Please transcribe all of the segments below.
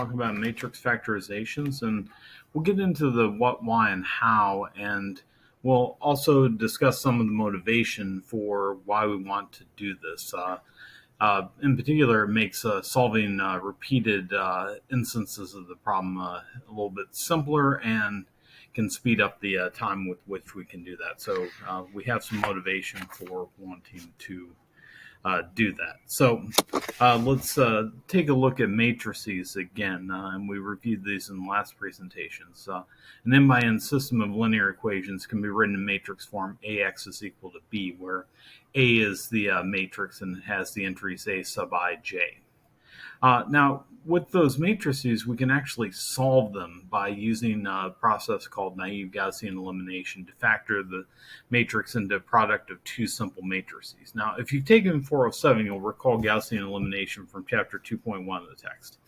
Talk about matrix factorizations, and we'll get into the what, why, and how, and we'll also discuss some of the motivation for why we want to do this. In particular, it makes solving repeated instances of the problem a little bit simpler and can speed up the time with which we can do that. So we have some motivation for wanting to do that. So let's take a look at matrices again, and we reviewed these in the last presentations. An n by n system of linear equations can be written in matrix form: ax is equal to b, where A is the matrix and has the entries A sub I, j. Now, with those matrices, we can actually solve them by using a process called naive Gaussian elimination to factor the matrix into a product of two simple matrices. Now, if you've taken 407, you'll recall Gaussian elimination from chapter 2.1 of the text.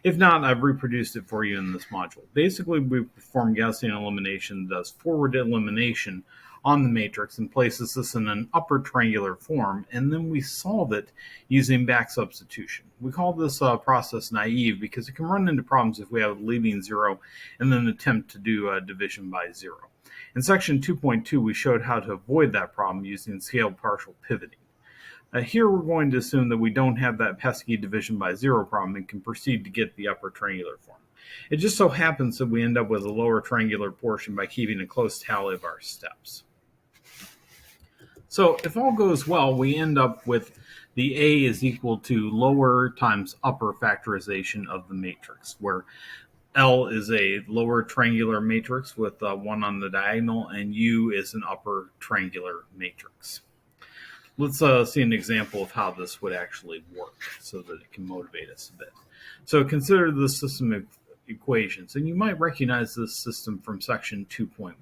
If not, I've reproduced it for you in this module. Basically, we perform Gaussian elimination that does forward elimination on the matrix and places this in an upper triangular form, and then we solve it using back substitution. We call this process naive because it can run into problems if we have a leading zero and then attempt to do division by zero. In section 2.2, we showed how to avoid that problem using scaled partial pivoting. Here we're going to assume that we don't have that pesky division by zero problem and can proceed to get the upper triangular form. It just so happens that we end up with a lower triangular portion by keeping a close tally of our steps. So if all goes well, we end up with the A is equal to lower times upper factorization of the matrix, where L is a lower triangular matrix with 1 on the diagonal, and U is an upper triangular matrix. Let's see an example of how this would actually work so that it can motivate us a bit. So consider the system of equations, and you might recognize this system from section 2.1.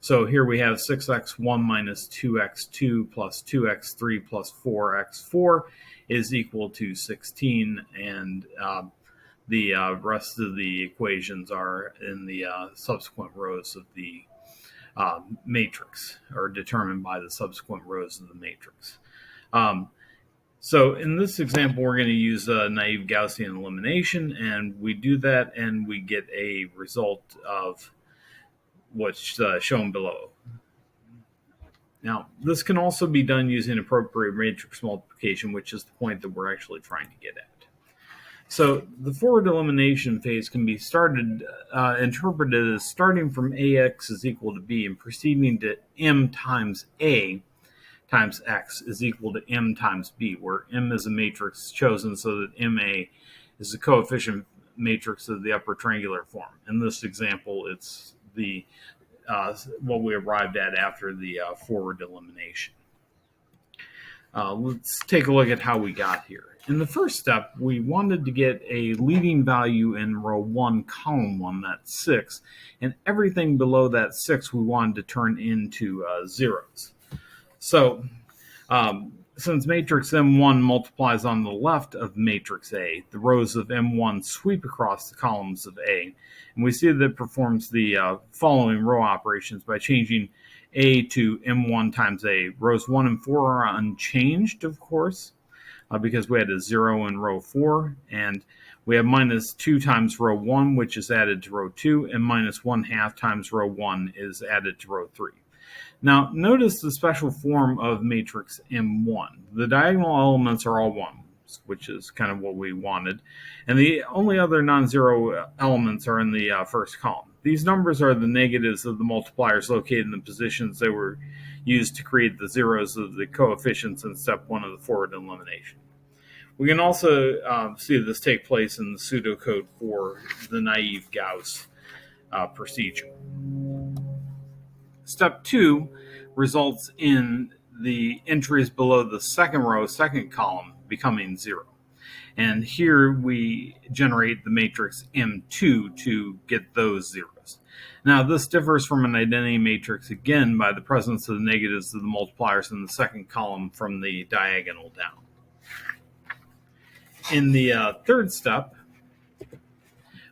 So here we have 6x1 minus 2x2 plus 2x3 plus 4x4 is equal to 16, and the rest of the equations are in the subsequent rows of the matrix, or determined by the subsequent rows of the matrix. So in this example, we're going to use naive Gaussian elimination, and we do that, and we get a result of what's shown below. Now, this can also be done using appropriate matrix multiplication, which is the point that we're actually trying to get at. So the forward elimination phase can be interpreted as starting from ax is equal to b and proceeding to m times a times x is equal to m times b, where m is a matrix chosen so that ma is the coefficient matrix of the upper triangular form. In this example, it's the what we arrived at after the forward elimination. Let's take a look at how we got here. In the first step, we wanted to get a leading value in row 1, column 1, that's 6, and everything below that 6 we wanted to turn into zeros. So since matrix M1 multiplies on the left of matrix A, the rows of M1 sweep across the columns of A, and we see that it performs the following row operations by changing A to M1 times A. Rows 1 and 4 are unchanged, of course, because we had a 0 in row 4, and we have minus 2 times row 1, which is added to row 2, and minus 1/2 times row 1 is added to row 3. Now, notice the special form of matrix M1. The diagonal elements are all 1s, which is kind of what we wanted, and the only other non-zero elements are in the first column. These numbers are the negatives of the multipliers located in the positions that were used to create the zeros of the coefficients in step 1 of the forward elimination. We can also see this take place in the pseudocode for the naive Gauss procedure. Step 2 results in the entries below the second row, second column, becoming 0. And here we generate the matrix M2 to get those zeros. Now, this differs from an identity matrix, again, by the presence of the negatives of the multipliers in the second column from the diagonal down. In the third step,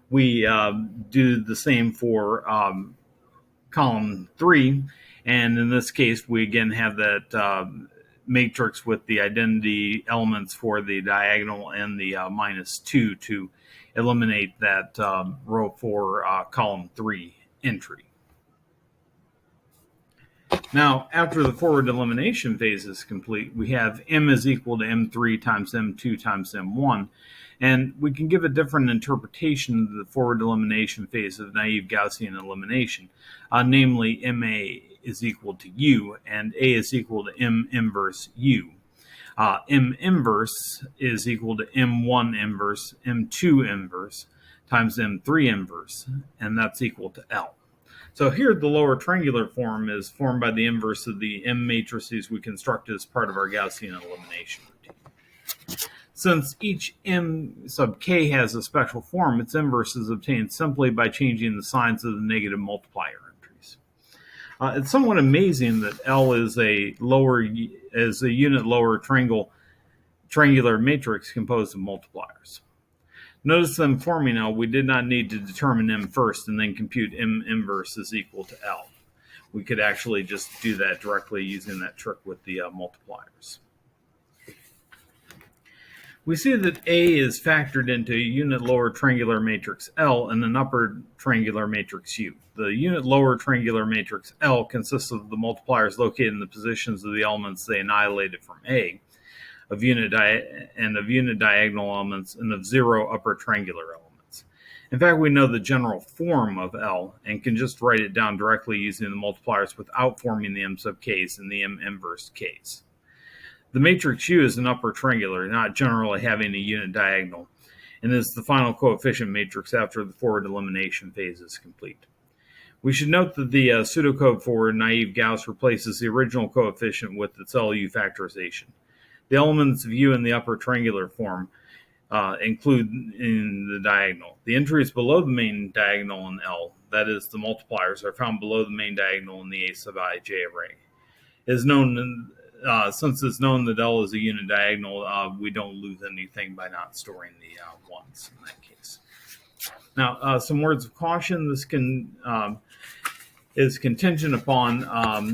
we do the same for column 3, and in this case we again have that matrix with the identity elements for the diagonal and the -2 to eliminate that row 4, column 3 entry. Now, after the forward elimination phase is complete, we have m is equal to m3 times m2 times m1, and we can give a different interpretation of the forward elimination phase of naive Gaussian elimination, namely ma is equal to u, and a is equal to m inverse u. M inverse is equal to m1 inverse, m2 inverse times m3 inverse, and that's equal to L. So here the lower triangular form is formed by the inverse of the M matrices we constructed as part of our Gaussian elimination routine. Since each M sub k has a special form, its inverse is obtained simply by changing the signs of the negative multiplier entries. It's somewhat amazing that L is a unit lower triangular matrix composed of multipliers. Notice that in forming L, we did not need to determine M first and then compute M inverse is equal to L. We could actually just do that directly using that trick with the multipliers. We see that A is factored into a unit lower triangular matrix L and an upper triangular matrix U. The unit lower triangular matrix L consists of the multipliers located in the positions of the elements they annihilated from A, of unit diagonal elements, and of 0 upper triangular elements. In fact, we know the general form of L and can just write it down directly using the multipliers without forming the M sub k's and the M inverse k's. The matrix U is an upper triangular, not generally having a unit diagonal, and is the final coefficient matrix after the forward elimination phase is complete. We should note that the pseudocode for naive Gauss replaces the original coefficient with its LU factorization. The elements of U in the upper triangular form include in the diagonal. The entries below the main diagonal in L, that is, the multipliers, are found below the main diagonal in the A sub I j array. Since it's known that L is a unit diagonal, we don't lose anything by not storing the ones in that case. Now, some words of caution. This is contingent upon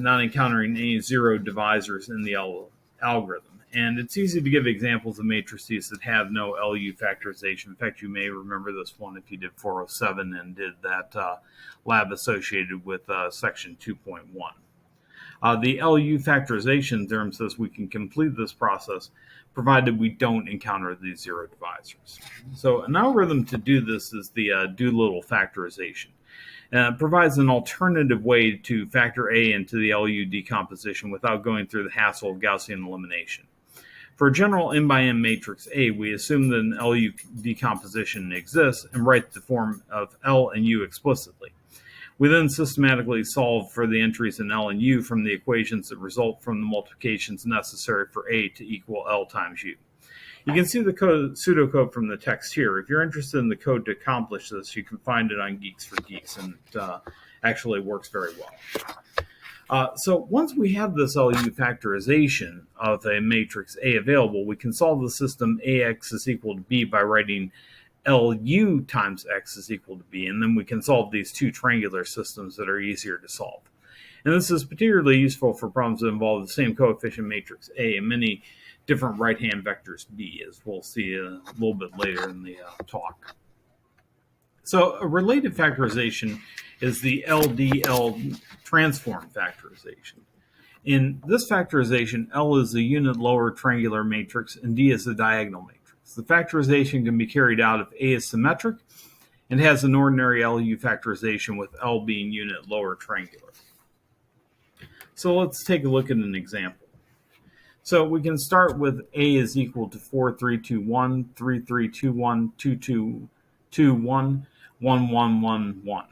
not encountering any 0 divisors in the L algorithm. And it's easy to give examples of matrices that have no LU factorization. In fact, you may remember this one if you did 407 and did that lab associated with section 2.1. The LU factorization theorem says we can complete this process provided we don't encounter these 0 divisors. So an algorithm to do this is the Ldl factorization. It provides an alternative way to factor A into the LU decomposition without going through the hassle of Gaussian elimination. For a general n by n matrix A, we assume that an LU decomposition exists and write the form of L and U explicitly. We then systematically solve for the entries in L and U from the equations that result from the multiplications necessary for A to equal L times U. You can see the pseudocode from the text here. If you're interested in the code to accomplish this, you can find it on Geeks for Geeks, and it actually works very well. So once we have this LU factorization of a matrix A available, we can solve the system AX is equal to B by writing LU times X is equal to B, and then we can solve these two triangular systems that are easier to solve. And this is particularly useful for problems that involve the same coefficient matrix A and many different right-hand vectors B, as we'll see a little bit later in the talk. So a related factorization is the Ldl Transform Factorization. In this factorization, L is a unit lower triangular matrix and D is a diagonal matrix. The factorization can be carried out if A is symmetric and has an ordinary LU factorization with L being unit lower triangular. So let's take a look at an example. So we can start with A is equal to 4, 3, 2, 1, 3, 3, 2, 1, 2, 2, 2, 1, 1, 1, 1, 1.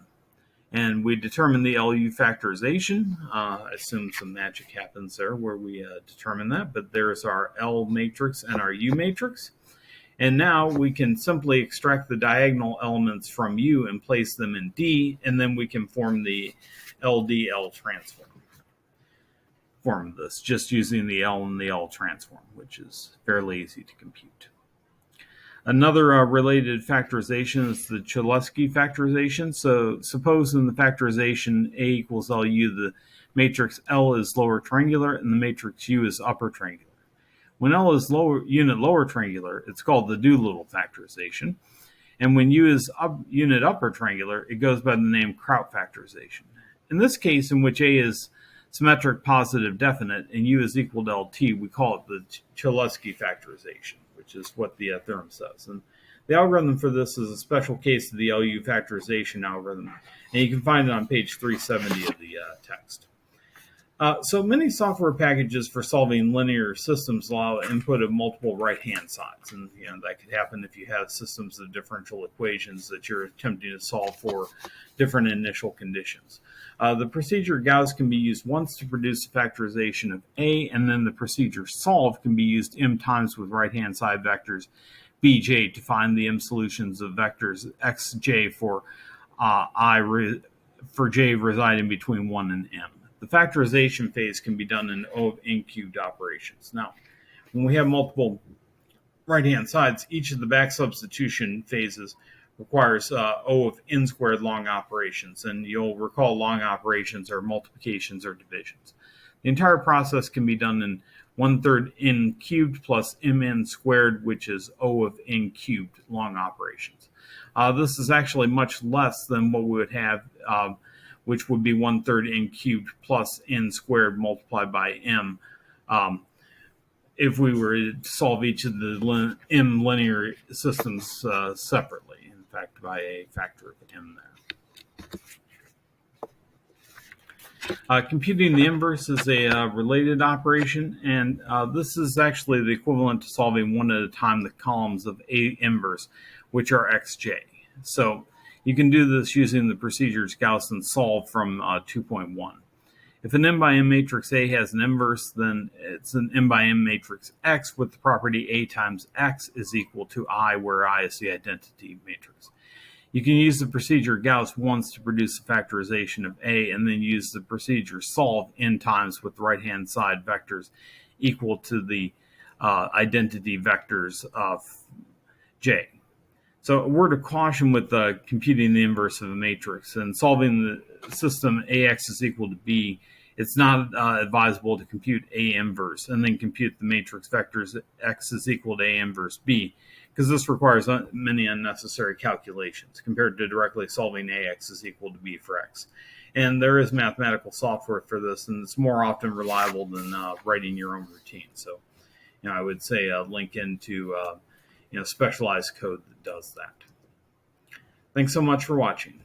And we determine the LU factorization. I assume some magic happens there where we determine that, but there's our L matrix and our U matrix. And now we can simply extract the diagonal elements from U and place them in D, and then we can form the Ldl transform. Form this just using the L and the L transform, which is fairly easy to compute. Another related factorization is the Cholesky factorization. So suppose in the factorization A equals LU, the matrix L is lower triangular, and the matrix U is upper triangular. When L is unit lower triangular, it's called the Ldl factorization. And when U is unit upper triangular, it goes by the name Kraut factorization. In this case, in which A is symmetric positive definite and U is equal to LT, we call it the Cholesky factorization, which is what the theorem says. And the algorithm for this is a special case of the LU factorization algorithm, and you can find it on page 370 of the text. So many software packages for solving linear systems allow input of multiple right-hand sides, and that could happen if you have systems of differential equations that you're attempting to solve for different initial conditions. The procedure Gauss can be used once to produce a factorization of A, and then the procedure solve can be used m times with right-hand side vectors Bj to find the m solutions of vectors xj for for j residing between 1 and m. The factorization phase can be done in O of n cubed operations. Now, when we have multiple right-hand sides, each of the back substitution phases requires O of n squared long operations, and you'll recall long operations are multiplications or divisions. The entire process can be done in 1/3 n cubed plus mn squared, which is O of n cubed long operations. This is actually much less than what we would have, which would be 1/3 n cubed plus n squared multiplied by m, if we were to solve each of the m linear systems separately, in fact, by a factor of m there. Computing the inverse is a related operation, and this is actually the equivalent to solving one at a time the columns of A inverse, which are xj. So you can do this using the procedures Gaussian solve from 2.1. If an m by m matrix A has an inverse, then it's an m by m matrix X with the property A times X is equal to I, where I is the identity matrix. You can use the procedure Gauss once to produce a factorization of A, and then use the procedure solve n times with right-hand side vectors equal to the identity vectors of J. So a word of caution with computing the inverse of a matrix and solving the system AX is equal to B. It's not advisable to compute A inverse and then compute the matrix vectors X is equal to A inverse B, because this requires many unnecessary calculations compared to directly solving AX is equal to B for X. And there is mathematical software for this, and it's more often reliable than writing your own routine. So, I would say link into specialized code that does that. Thanks so much for watching.